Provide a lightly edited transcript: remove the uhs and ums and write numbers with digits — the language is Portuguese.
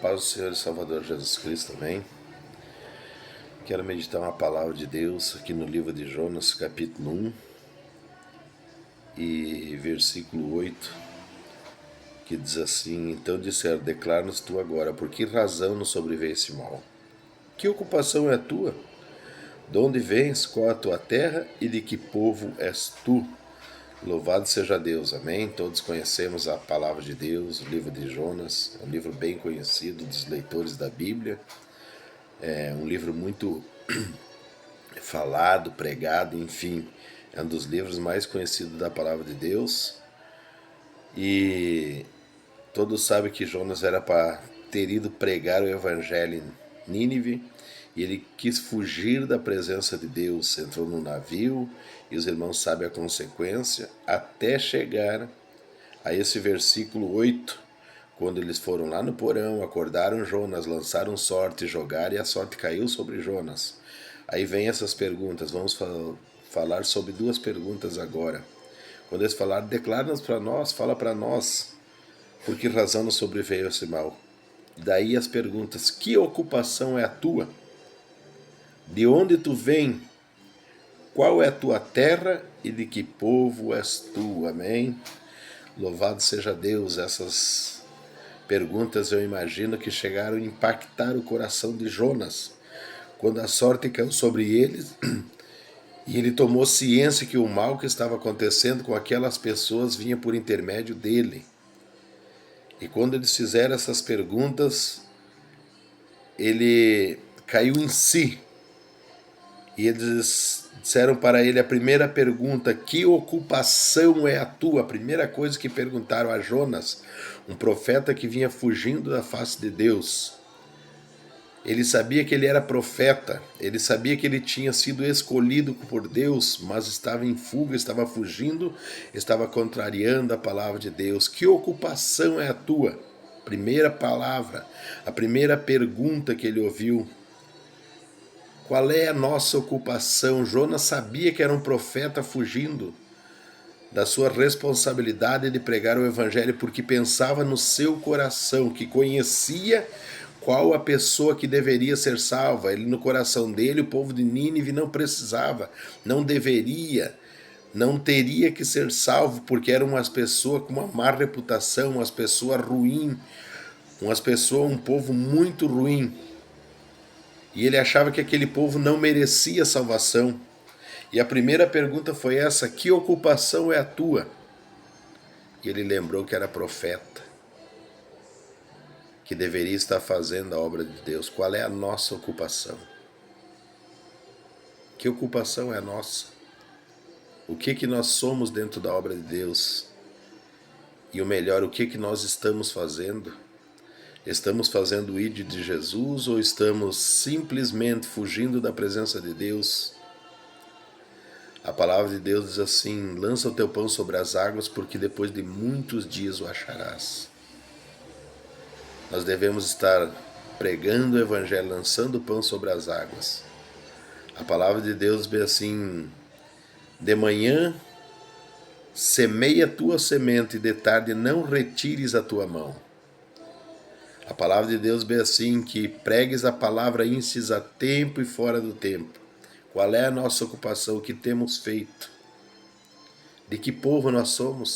paz do Senhor e Salvador Jesus Cristo, amém? Quero meditar uma palavra de Deus aqui no livro de Jonas, capítulo 1 e versículo 8, que diz assim: Então disseram, declara-nos tu agora, por que razão nos sobreveio esse mal? Que ocupação é a tua? De onde vens? Qual a tua terra? E de que povo és tu? Louvado seja Deus, amém? Todos conhecemos a palavra de Deus, o livro de Jonas, é um livro bem conhecido dos leitores da Bíblia, é um livro muito falado, pregado, enfim, é um dos livros mais conhecidos da palavra de Deus. E todos sabem que Jonas era para ter ido pregar o evangelho em Nínive, e ele quis fugir da presença de Deus, entrou no navio, e os irmãos sabem a consequência, até chegar a esse versículo 8, quando eles foram lá no porão, acordaram Jonas, lançaram sorte, jogaram, e a sorte caiu sobre Jonas. Aí vem essas perguntas, vamos falar sobre duas perguntas agora. Quando eles falaram, declara-nos para nós, fala para nós, por que razão nos sobreveio esse mal? Daí as perguntas, que ocupação é a tua? De onde tu vem? Qual é a tua terra e de que povo és tu? Amém? Louvado seja Deus. Essas perguntas eu imagino que chegaram a impactar o coração de Jonas, quando a sorte caiu sobre ele e ele tomou ciência que o mal que estava acontecendo com aquelas pessoas vinha por intermédio dele. E quando eles fizeram essas perguntas, ele caiu em si. E eles disseram para ele a primeira pergunta, que ocupação é a tua? A primeira coisa que perguntaram a Jonas, um profeta que vinha fugindo da face de Deus. Ele sabia que ele era profeta, ele sabia que ele tinha sido escolhido por Deus, mas estava em fuga, estava fugindo, estava contrariando a palavra de Deus. Que ocupação é a tua? Primeira palavra, a primeira pergunta que ele ouviu. Qual é a nossa ocupação? Jonas sabia que era um profeta fugindo da sua responsabilidade de pregar o evangelho, porque pensava no seu coração, que conhecia qual a pessoa que deveria ser salva. Ele, no coração dele, o povo de Nínive não precisava, não deveria, não teria que ser salvo, porque eram umas pessoas com uma má reputação, umas pessoas ruins, um povo muito ruim. E ele achava que aquele povo não merecia salvação. E a primeira pergunta foi essa, que ocupação é a tua? E ele lembrou que era profeta, que deveria estar fazendo a obra de Deus. Qual é a nossa ocupação? Que ocupação é a nossa? O que nós somos dentro da obra de Deus? E o melhor, o que nós estamos fazendo? Estamos fazendo o ID de Jesus ou estamos simplesmente fugindo da presença de Deus? A palavra de Deus diz assim, lança o teu pão sobre as águas, porque depois de muitos dias o acharás. Nós devemos estar pregando o evangelho, lançando o pão sobre as águas. A palavra de Deus diz assim, de manhã semeia a tua semente, e de tarde não retires a tua mão. A palavra de Deus diz assim, que pregues a palavra íncis a tempo e fora do tempo. Qual é a nossa ocupação? O que temos feito? De que povo nós somos?